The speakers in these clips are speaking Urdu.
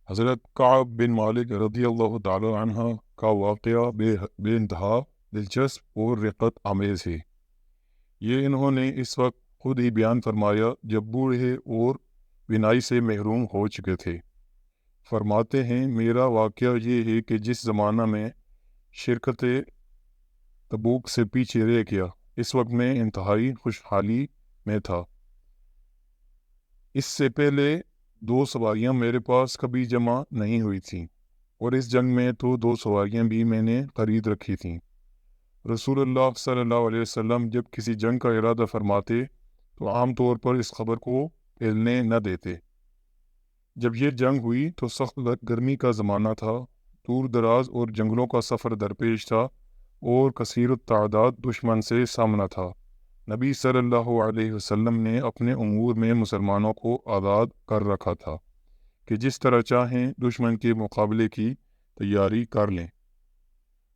حضرت کعب بن مالک رضی اللہ تعالی عنہ کا واقعہ بے انتہا دلچسپ اور رقت آمیز ہے۔ یہ انہوں نے اس وقت خود ہی بیان فرمایا جب بوڑھے اور بینائی سے محروم ہو چکے تھے۔ فرماتے ہیں میرا واقعہ یہ ہے کہ جس زمانہ میں شرکت تبوک سے پیچھے رہ گیا، اس وقت میں انتہائی خوشحالی میں تھا۔ اس سے پہلے 2 سواریاں میرے پاس کبھی جمع نہیں ہوئی تھیں، اور اس جنگ میں تو 2 سواریاں بھی میں نے خرید رکھی تھیں۔ رسول اللہ صلی اللہ علیہ وسلم جب کسی جنگ کا ارادہ فرماتے تو عام طور پر اس خبر کو پھیلنے نہ دیتے۔ جب یہ جنگ ہوئی تو سخت گرمی کا زمانہ تھا، دور دراز اور جنگلوں کا سفر درپیش تھا، اور کثیر التعداد دشمن سے سامنا تھا۔ نبی صلی اللہ علیہ وسلم نے اپنے امور میں مسلمانوں کو آزاد کر رکھا تھا کہ جس طرح چاہیں دشمن کے مقابلے کی تیاری کر لیں،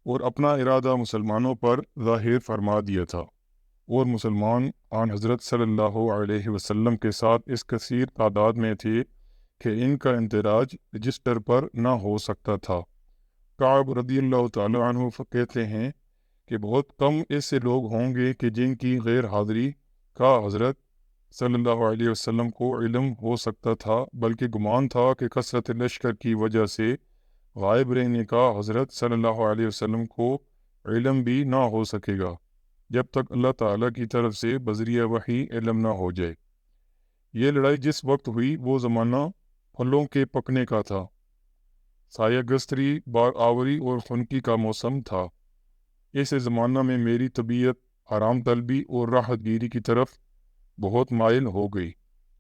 اور اپنا ارادہ مسلمانوں پر ظاہر فرما دیا تھا، اور مسلمان آن حضرت صلی اللہ علیہ وسلم کے ساتھ اس کثیر تعداد میں تھے کہ ان کا اندراج رجسٹر پر نہ ہو سکتا تھا۔ کعب رضی اللہ تعالی عنہ کہتے ہیں کہ بہت کم ایسے لوگ ہوں گے کہ جن کی غیر حاضری کا حضرت صلی اللہ علیہ وسلم کو علم ہو سکتا تھا، بلکہ گمان تھا کہ کثرت لشکر کی وجہ سے غائب رہنے کا حضرت صلی اللہ علیہ وسلم کو علم بھی نہ ہو سکے گا جب تک اللہ تعالیٰ کی طرف سے بذریعہ وحی علم نہ ہو جائے۔ یہ لڑائی جس وقت ہوئی وہ زمانہ پھلوں کے پکنے کا تھا، سایہ گستری، بار آوری اور خنکی کا موسم تھا۔ ایسے زمانہ میں میری طبیعت آرام طلبی اور راحت گیری کی طرف بہت مائل ہو گئی۔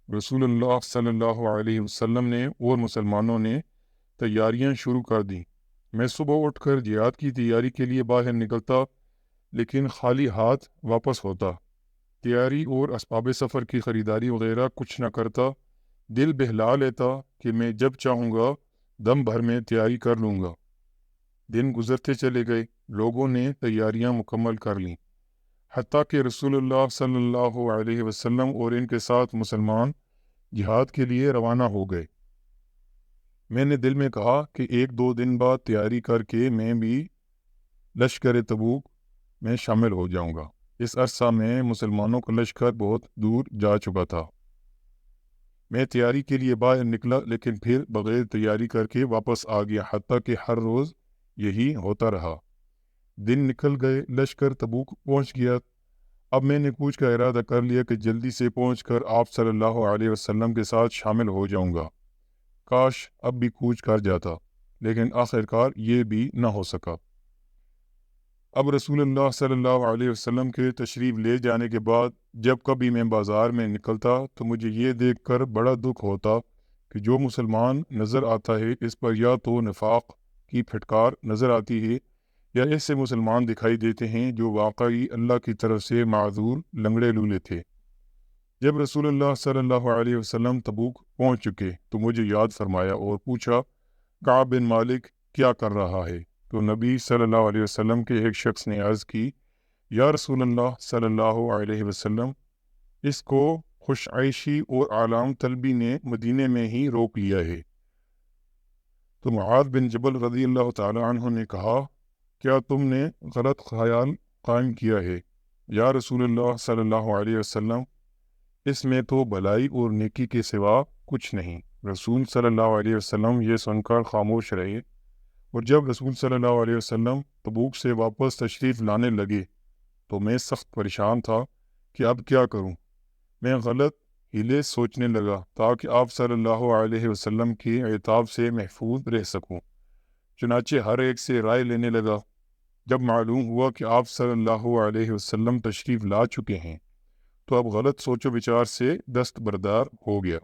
رسول اللہ صلی اللہ علیہ وسلم نے اور مسلمانوں نے تیاریاں شروع کر دیں۔ میں صبح اٹھ کر جہاد کی تیاری کے لیے باہر نکلتا، لیکن خالی ہاتھ واپس ہوتا۔ تیاری اور اسباب سفر کی خریداری وغیرہ کچھ نہ کرتا، دل بہلا لیتا کہ میں جب چاہوں گا دم بھر میں تیاری کر لوں گا۔ دن گزرتے چلے گئے، لوگوں نے تیاریاں مکمل کر لیں، حتیٰ کہ رسول اللہ صلی اللہ علیہ وسلم اور ان کے ساتھ مسلمان جہاد کے لیے روانہ ہو گئے۔ میں نے دل میں کہا کہ 1-2 دن بعد تیاری کر کے میں بھی لشکر تبوک میں شامل ہو جاؤں گا۔ اس عرصہ میں مسلمانوں کا لشکر بہت دور جا چکا تھا۔ میں تیاری کے لیے باہر نکلا، لیکن پھر بغیر تیاری کر کے واپس آ گیا، حتیٰ کہ ہر روز یہی ہوتا رہا۔ دن نکل گئے، لشکر تبوک پہنچ گیا۔ اب میں نے کوچ کا ارادہ کر لیا کہ جلدی سے پہنچ کر آپ صلی اللہ علیہ وسلم کے ساتھ شامل ہو جاؤں گا۔ کاش اب بھی کوچ کر جاتا، لیکن آخرکار یہ بھی نہ ہو سکا۔ اب رسول اللہ صلی اللہ علیہ وسلم کے تشریف لے جانے کے بعد جب کبھی میں بازار میں نکلتا تو مجھے یہ دیکھ کر بڑا دکھ ہوتا کہ جو مسلمان نظر آتا ہے اس پر یا تو نفاق کی پھٹکار نظر آتی ہے، یا ایسے مسلمان دکھائی دیتے ہیں جو واقعی اللہ کی طرف سے معذور لنگڑے لولے تھے۔ جب رسول اللہ صلی اللہ علیہ وسلم تبوک پہنچ چکے تو مجھے یاد فرمایا اور پوچھا، کعب بن مالک کیا کر رہا ہے؟ تو نبی صلی اللہ علیہ وسلم کے ایک شخص نے عرض کی، یا رسول اللہ صلی اللہ علیہ وسلم، اس کو خوش عیشی اور آرام طلبی نے مدینے میں ہی روک لیا ہے۔ تو معاذ بن جبل رضی اللہ تعالی عنہ نے کہا، کیا تم نے غلط خیال قائم کیا ہے یا رسول اللہ صلی اللہ علیہ وسلم؟ اس میں تو بھلائی اور نیکی کے سوا کچھ نہیں۔ رسول صلی اللہ علیہ وسلم یہ سن کر خاموش رہے، اور جب رسول صلی اللہ علیہ وسلم تبوک سے واپس تشریف لانے لگے تو میں سخت پریشان تھا کہ اب کیا کروں۔ میں غلط ہیلے سوچنے لگا تاکہ آپ صلی اللہ علیہ وسلم کی عتاب سے محفوظ رہ سکوں۔ چنانچہ ہر ایک سے رائے لینے لگا۔ جب معلوم ہوا کہ آپ صلی اللہ علیہ وسلم تشریف لا چکے ہیں تو اب غلط سوچ و بچار سے دستبردار ہو گیا،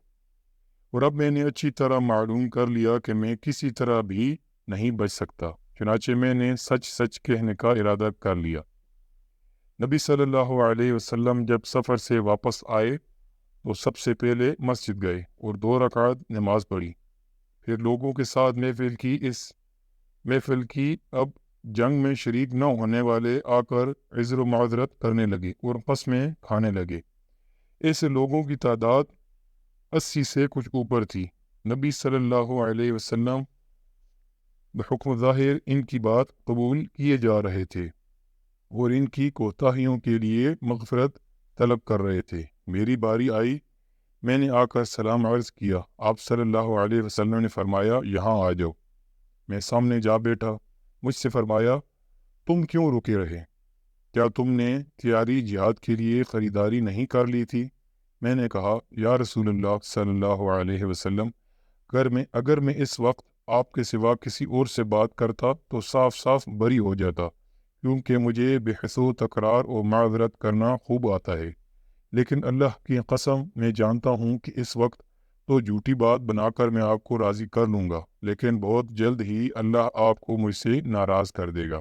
اور اب میں نے اچھی طرح معلوم کر لیا کہ میں کسی طرح بھی نہیں بچ سکتا۔ چنانچہ میں نے سچ سچ کہنے کا ارادہ کر لیا۔ نبی صلی اللہ علیہ وسلم جب سفر سے واپس آئے تو سب سے پہلے مسجد گئے اور 2 رکعت نماز پڑھی، پھر لوگوں کے ساتھ محفل کی اب جنگ میں شریک نہ ہونے والے آ کر عذر و معذرت کرنے لگے اور قسمیں کھانے لگے۔ ایسے لوگوں کی تعداد 80 سے کچھ اوپر تھی۔ نبی صلی اللہ علیہ وسلم بحکم ظاہر ان کی بات قبول کیے جا رہے تھے اور ان کی کوتاہیوں کے لیے مغفرت طلب کر رہے تھے۔ میری باری آئی، میں نے آ کر سلام عرض کیا۔ آپ صلی اللہ علیہ وسلم نے فرمایا یہاں آ جاؤ۔ میں سامنے جا بیٹھا۔ مجھ سے فرمایا تم کیوں رکے رہے؟ کیا تم نے تیاری جہاد کے لیے خریداری نہیں کر لی تھی؟ میں نے کہا یا رسول اللہ صلی اللہ علیہ وسلم، اگر میں اس وقت آپ کے سوا کسی اور سے بات کرتا تو صاف صاف بری ہو جاتا، کیونکہ مجھے بحث و تکرار اور معذرت کرنا خوب آتا ہے، لیکن اللہ کی قسم میں جانتا ہوں کہ اس وقت تو جھوٹی بات بنا کر میں آپ کو راضی کر لوں گا، لیکن بہت جلد ہی اللہ آپ کو مجھ سے ناراض کر دے گا،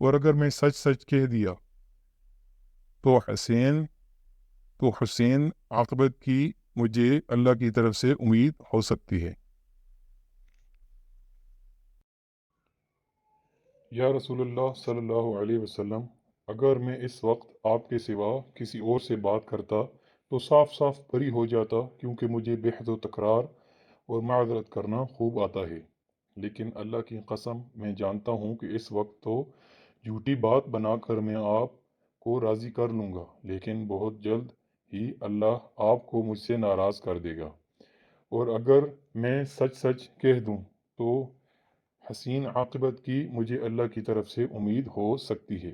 اور اگر میں سچ سچ کہہ دیا تو حسین عاقبت کی مجھے اللہ کی طرف سے امید ہو سکتی ہے۔ یا رسول اللہ صلی اللہ علیہ وسلم، اگر میں اس وقت آپ کے سوا کسی اور سے بات کرتا تو صاف صاف بری ہو جاتا، کیونکہ مجھے بحث و تکرار اور معذرت کرنا خوب آتا ہے، لیکن اللہ کی قسم میں جانتا ہوں کہ اس وقت تو جھوٹی بات بنا کر میں آپ کو راضی کر لوں گا، لیکن بہت جلد ہی اللہ آپ کو مجھ سے ناراض کر دے گا، اور اگر میں سچ سچ کہہ دوں تو حسین عاقبت کی مجھے اللہ کی طرف سے امید ہو سکتی ہے۔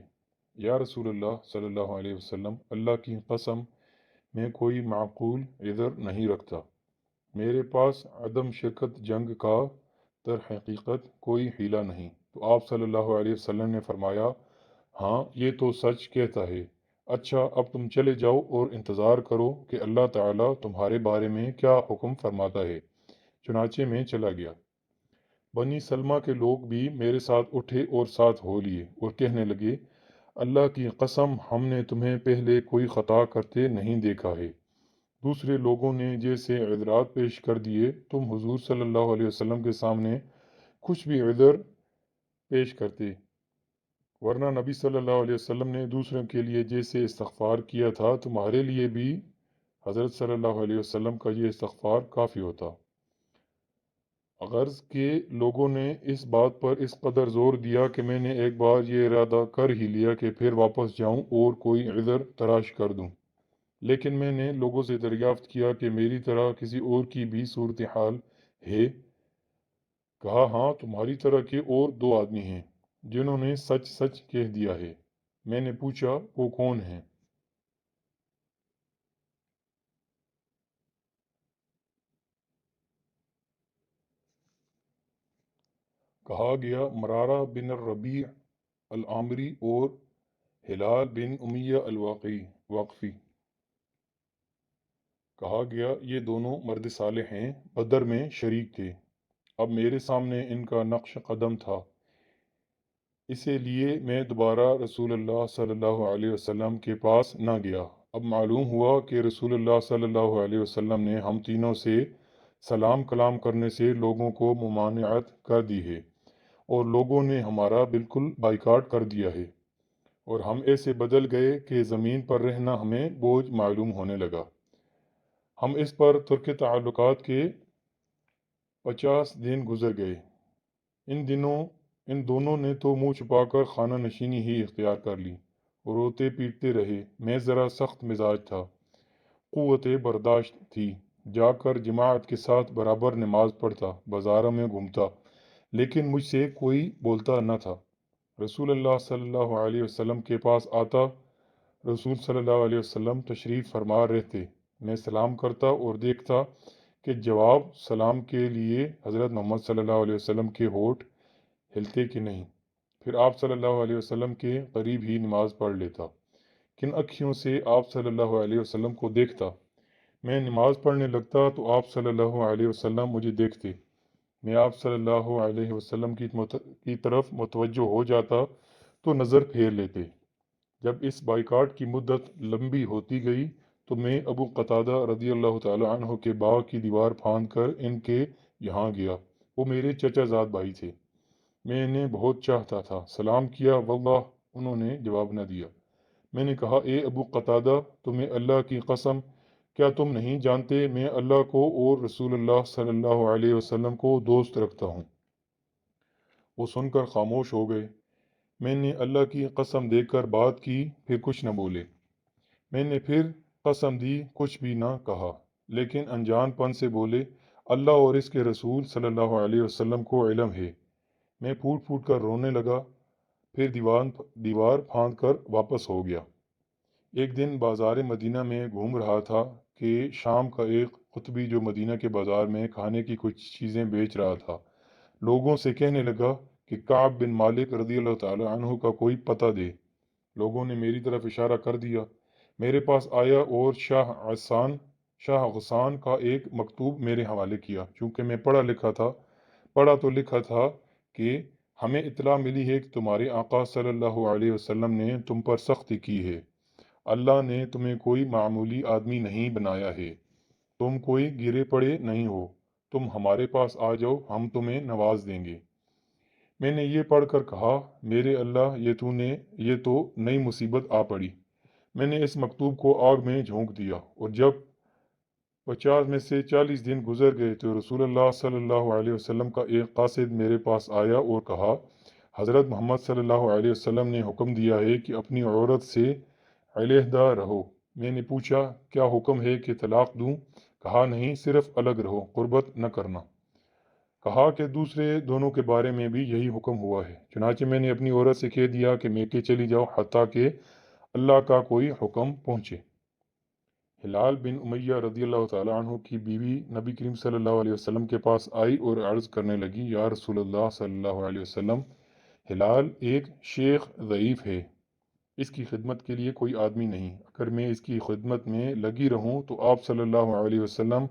یا رسول اللہ صلی اللہ علیہ وسلم، اللہ کی قسم میں کوئی معقول عذر نہیں رکھتا، میرے پاس عدم شرکت جنگ کا در حقیقت کوئی حیلہ نہیں۔ تو آپ صلی اللہ علیہ وسلم نے فرمایا ہاں یہ تو سچ کہتا ہے، اچھا اب تم چلے جاؤ اور انتظار کرو کہ اللہ تعالیٰ تمہارے بارے میں کیا حکم فرماتا ہے۔ چنانچہ میں چلا گیا۔ بنی سلمہ کے لوگ بھی میرے ساتھ اٹھے اور ساتھ ہو لیے اور کہنے لگے اللہ کی قسم ہم نے تمہیں پہلے کوئی خطا کرتے نہیں دیکھا ہے۔ دوسرے لوگوں نے جیسے عذرات پیش کر دیے، تم حضور صلی اللہ علیہ وسلم کے سامنے کچھ بھی عذر پیش کرتے، ورنہ نبی صلی اللہ علیہ وسلم نے دوسروں کے لیے جیسے استغفار کیا تھا تمہارے لیے بھی حضرت صلی اللہ علیہ وسلم کا یہ استغفار کافی ہوتا۔ غرض کہ لوگوں نے اس بات پر اس قدر زور دیا کہ میں نے ایک بار یہ ارادہ کر ہی لیا کہ پھر واپس جاؤں اور کوئی عذر تراش کر دوں، لیکن میں نے لوگوں سے دریافت کیا کہ میری طرح کسی اور کی بھی صورتحال ہے؟ کہا ہاں، تمہاری طرح کے اور دو آدمی ہیں جنہوں نے سچ سچ کہہ دیا ہے۔ میں نے پوچھا وہ کون ہیں؟ کہا گیا مرارہ بن الربیع العامری اور ہلال بن امیہ واقفی۔ کہا گیا یہ دونوں مرد صالح ہیں، بدر میں شریک تھے۔ اب میرے سامنے ان کا نقش قدم تھا، اسی لیے میں دوبارہ رسول اللہ صلی اللہ علیہ وسلم کے پاس نہ گیا۔ اب معلوم ہوا کہ رسول اللہ صلی اللہ علیہ وسلم نے ہم تینوں سے سلام کلام کرنے سے لوگوں کو ممانعت کر دی ہے، اور لوگوں نے ہمارا بالکل بائیکاٹ کر دیا ہے، اور ہم ایسے بدل گئے کہ زمین پر رہنا ہمیں بوجھ معلوم ہونے لگا۔ ہم اس پر ترک تعلقات کے 50 دن گزر گئے۔ ان دونوں نے تو منہ چھپا کر خانہ نشینی ہی اختیار کر لی اور روتے پیٹتے رہے۔ میں ذرا سخت مزاج تھا، قوت برداشت تھی، جا کر جماعت کے ساتھ برابر نماز پڑھتا، بازاروں میں گھومتا، لیکن مجھ سے کوئی بولتا نہ تھا۔ رسول اللہ صلی اللہ علیہ وسلم کے پاس آتا، رسول صلی اللہ علیہ وسلم تشریف فرما رہتے، میں سلام کرتا اور دیکھتا کہ جواب سلام کے لیے حضرت محمد صلی اللہ علیہ وسلم کے ہونٹ ہلتے کہ نہیں۔ پھر آپ صلی اللہ علیہ وسلم کے قریب ہی نماز پڑھ لیتا۔ کن اکھیوں سے آپ صلی اللہ علیہ وسلم کو دیکھتا؟ میں نماز پڑھنے لگتا تو آپ صلی اللہ علیہ وسلم مجھے دیکھتے، میں آپ صلی اللہ علیہ وسلم کی طرف متوجہ ہو جاتا تو نظر پھیر لیتے۔ جب اس بائیکاٹ کی مدت لمبی ہوتی گئی تو میں ابو قتادہ رضی اللہ تعالی عنہ کے باغ کی دیوار پھاند کر ان کے یہاں گیا۔ وہ میرے چچا زاد بھائی تھے، میں انہیں بہت چاہتا تھا۔ سلام کیا، واللہ انہوں نے جواب نہ دیا۔ میں نے کہا اے ابو قتادہ، تمہیں اللہ کی قسم کیا تم نہیں جانتے میں اللہ کو اور رسول اللہ صلی اللہ علیہ وسلم کو دوست رکھتا ہوں؟ وہ سن کر خاموش ہو گئے۔ میں نے اللہ کی قسم دے کر بات کی، پھر کچھ نہ بولے۔ میں نے پھر قسم دی، کچھ بھی نہ کہا، لیکن انجان پن سے بولے، اللہ اور اس کے رسول صلی اللہ علیہ وسلم کو علم ہے۔ میں پھوٹ پھوٹ کر رونے لگا، پھر دیوار پھاند کر واپس ہو گیا۔ ایک دن بازار مدینہ میں گھوم رہا تھا کہ شام کا ایک قطبی جو مدینہ کے بازار میں کھانے کی کچھ چیزیں بیچ رہا تھا، لوگوں سے کہنے لگا کہ کعب بن مالک رضی اللہ تعالی عنہ کا کوئی پتہ دے۔ لوگوں نے میری طرف اشارہ کر دیا۔ میرے پاس آیا اور شاہ غسان کا ایک مکتوب میرے حوالے کیا۔ چونکہ میں پڑھا تو لکھا تھا کہ ہمیں اطلاع ملی ہے کہ تمہارے آقا صلی اللہ علیہ وسلم نے تم پر سختی کی ہے۔ اللہ نے تمہیں کوئی معمولی آدمی نہیں بنایا ہے، تم کوئی گرے پڑے نہیں ہو، تم ہمارے پاس آ جاؤ، ہم تمہیں نواز دیں گے۔ میں نے یہ پڑھ کر کہا، میرے اللہ، یہ تو نئی مصیبت آ پڑی۔ میں نے اس مکتوب کو آگ میں جھونک دیا، اور جب 50 میں سے 40 دن گزر گئے تو رسول اللہ صلی اللہ علیہ وسلم کا ایک قاصد میرے پاس آیا اور کہا، حضرت محمد صلی اللہ علیہ وسلم نے حکم دیا ہے کہ اپنی عورت سے علیحدہ رہو۔ میں نے پوچھا، کیا حکم ہے کہ طلاق دوں؟ کہا، نہیں، صرف الگ رہو، قربت نہ کرنا۔ کہا کہ دوسرے دونوں کے بارے میں بھی یہی حکم ہوا ہے۔ چنانچہ میں نے اپنی عورت سے کہہ دیا کہ میکے چلی جاؤ حتیٰ کہ اللہ کا کوئی حکم پہنچے۔ ہلال بن امیہ رضی اللہ تعالیٰ عنہ کی بیوی نبی کریم صلی اللہ علیہ وسلم کے پاس آئی اور عرض کرنے لگی، یا رسول اللہ صلی اللہ علیہ وسلم، ہلال ایک شیخ ضعیف ہے، اس کی خدمت کے لیے کوئی آدمی نہیں، اگر میں اس کی خدمت میں لگی رہوں تو آپ صلی اللہ علیہ وسلم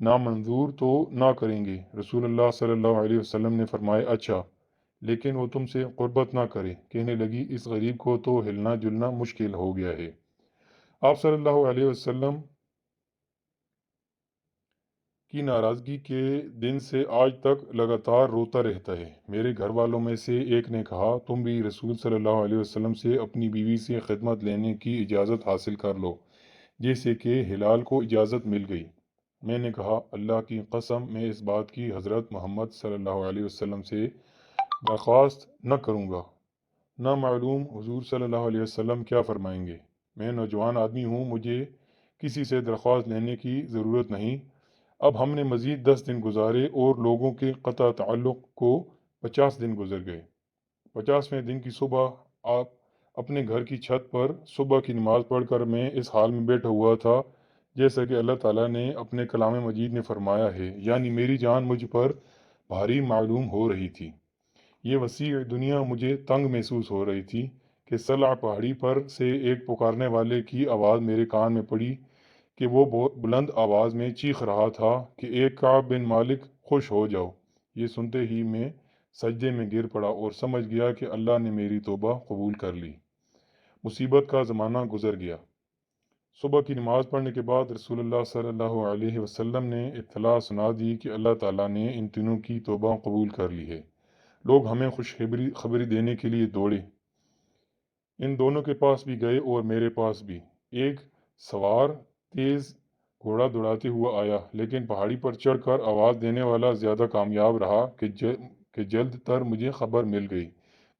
نامنظور تو نہ کریں گے۔ رسول اللہ صلی اللہ علیہ وسلم نے فرمایا، اچھا، لیکن وہ تم سے قربت نہ کرے۔ کہنے لگی، اس غریب کو تو ہلنا جلنا مشکل ہو گیا ہے۔ آپ صلی اللہ علیہ وسلم کی ناراضگی کے دن سے آج تک لگاتار روتا رہتا ہے۔ میرے گھر والوں میں سے ایک نے کہا، تم بھی رسول صلی اللہ علیہ وسلم سے اپنی بیوی سے خدمت لینے کی اجازت حاصل کر لو، جیسے کہ ہلال کو اجازت مل گئی۔ میں نے کہا، اللہ کی قسم، میں اس بات کی حضرت محمد صلی اللہ علیہ وسلم سے درخواست نہ کروں گا، نہ معلوم حضور صلی اللہ علیہ وسلم کیا فرمائیں گے۔ میں نوجوان آدمی ہوں، مجھے کسی سے درخواست لینے کی ضرورت نہیں۔ اب ہم نے مزید 10 دن گزارے اور لوگوں کے قطع تعلق کو 50 دن گزر گئے۔ 50ویں دن کی صبح آپ اپنے گھر کی چھت پر صبح کی نماز پڑھ کر میں اس حال میں بیٹھا ہوا تھا جیسا کہ اللہ تعالیٰ نے اپنے کلام مجید میں فرمایا ہے، یعنی میری جان مجھ پر بھاری معلوم ہو رہی تھی۔ یہ وسیع دنیا مجھے تنگ محسوس ہو رہی تھی کہ سلع پہاڑی پر سے ایک پکارنے والے کی آواز میرے کان میں پڑی کہ وہ بہت بلند آواز میں چیخ رہا تھا کہ اے کعب بن مالک، خوش ہو جاؤ۔ یہ سنتے ہی میں سجدے میں گر پڑا اور سمجھ گیا کہ اللہ نے میری توبہ قبول کر لی۔ مصیبت کا زمانہ گزر گیا۔ صبح کی نماز پڑھنے کے بعد رسول اللہ صلی اللہ علیہ وسلم نے اطلاع سنا دی کہ اللہ تعالیٰ نے ان تینوں کی توبہ قبول کر لی ہے۔ لوگ ہمیں خوشخبری دینے کے لیے دوڑے۔ ان دونوں کے پاس بھی گئے اور میرے پاس بھی۔ ایک سوار تیز گھوڑا دوڑاتے ہوا آیا، لیکن پہاڑی پر چڑھ کر آواز دینے والا زیادہ کامیاب رہا کہ جلد تر مجھے خبر مل گئی،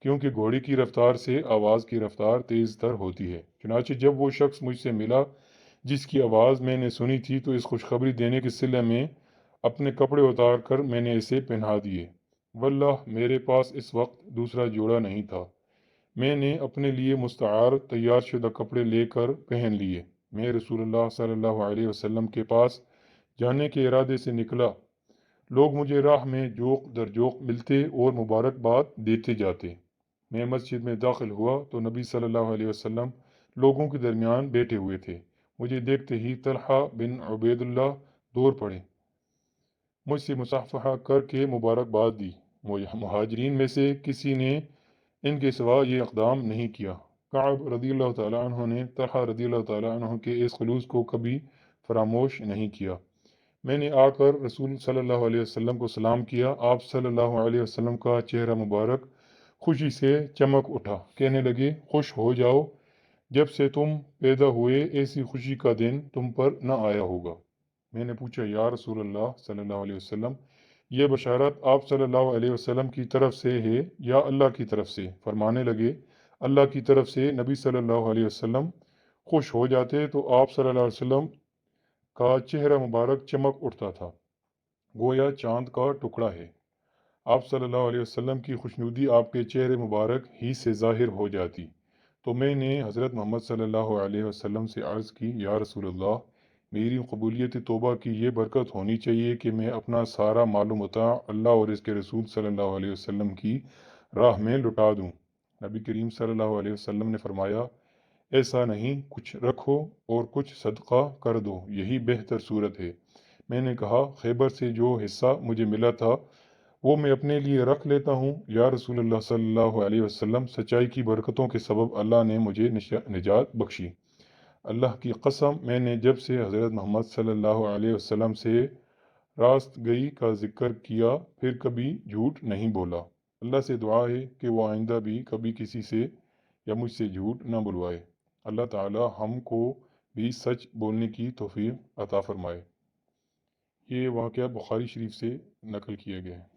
کیونکہ گھوڑے کی رفتار سے آواز کی رفتار تیز تر ہوتی ہے۔ چنانچہ جب وہ شخص مجھ سے ملا جس کی آواز میں نے سنی تھی تو اس خوشخبری دینے کے صلے میں اپنے کپڑے اتار کر میں نے اسے پہنا دیے۔ واللہ میرے پاس اس وقت دوسرا جوڑا نہیں تھا۔ میں نے اپنے لیے مستعار تیار شدہ کپڑے لے کر پہن لیے۔ میں رسول اللہ صلی اللہ علیہ وسلم کے پاس جانے کے ارادے سے نکلا۔ لوگ مجھے راہ میں جوق در جوق ملتے اور مبارکباد دیتے جاتے۔ میں مسجد میں داخل ہوا تو نبی صلی اللہ علیہ وسلم لوگوں کے درمیان بیٹھے ہوئے تھے۔ مجھے دیکھتے ہی طلحہ بن عبید اللہ دور پڑے، مجھ سے مصافحہ کر کے مبارکباد دی۔ مہاجرین میں سے کسی نے ان کے سوا یہ اقدام نہیں کیا۔ کعب رضی اللہ تعالیٰ عنہ نے طلحہ رضی اللہ تعالیٰ عنہ کے اس خلوص کو کبھی فراموش نہیں کیا۔ میں نے آ کر رسول صلی اللہ علیہ وسلم کو سلام کیا۔ آپ صلی اللہ علیہ وسلم کا چہرہ مبارک خوشی سے چمک اٹھا، کہنے لگے، خوش ہو جاؤ، جب سے تم پیدا ہوئے ایسی خوشی کا دن تم پر نہ آیا ہوگا۔ میں نے پوچھا یا رسول اللہ صلی اللہ علیہ وسلم، یہ بشارت آپ صلی اللہ علیہ وسلم کی طرف سے ہے یا اللہ کی طرف سے؟ فرمانے لگے اللہ کی طرف سے۔ نبی صلی اللہ علیہ وسلم خوش ہو جاتے تو آپ صلی اللہ علیہ وسلم کا چہرہ مبارک چمک اٹھتا تھا، گویا چاند کا ٹکڑا ہے۔ آپ صلی اللہ علیہ وسلم کی خوشنودی آپ کے چہرے مبارک ہی سے ظاہر ہو جاتی۔ تو میں نے حضرت محمد صلی اللہ علیہ وسلم سے عرض کی یا رسول اللہ، میری قبولیت توبہ کی یہ برکت ہونی چاہیے کہ میں اپنا سارا مال و متاع اللہ اور اس کے رسول صلی اللہ علیہ وسلم کی راہ میں لٹا دوں۔ نبی کریم صلی اللہ علیہ وسلم نے فرمایا ایسا نہیں، کچھ رکھو اور کچھ صدقہ کر دو، یہی بہتر صورت ہے۔ میں نے کہا خیبر سے جو حصہ مجھے ملا تھا وہ میں اپنے لیے رکھ لیتا ہوں یا رسول اللہ صلی اللہ علیہ وسلم، سچائی کی برکتوں کے سبب اللہ نے مجھے نجات بخشی۔ اللہ کی قسم، میں نے جب سے حضرت محمد صلی اللہ علیہ وسلم سے راست گئی کا ذکر کیا پھر کبھی جھوٹ نہیں بولا۔ اللہ سے دعا ہے کہ وہ آئندہ بھی کبھی کسی سے یا مجھ سے جھوٹ نہ بلوائے۔ اللہ تعالی ہم کو بھی سچ بولنے کی توفیق عطا فرمائے۔ یہ واقعہ بخاری شریف سے نقل کیا گیا ہے۔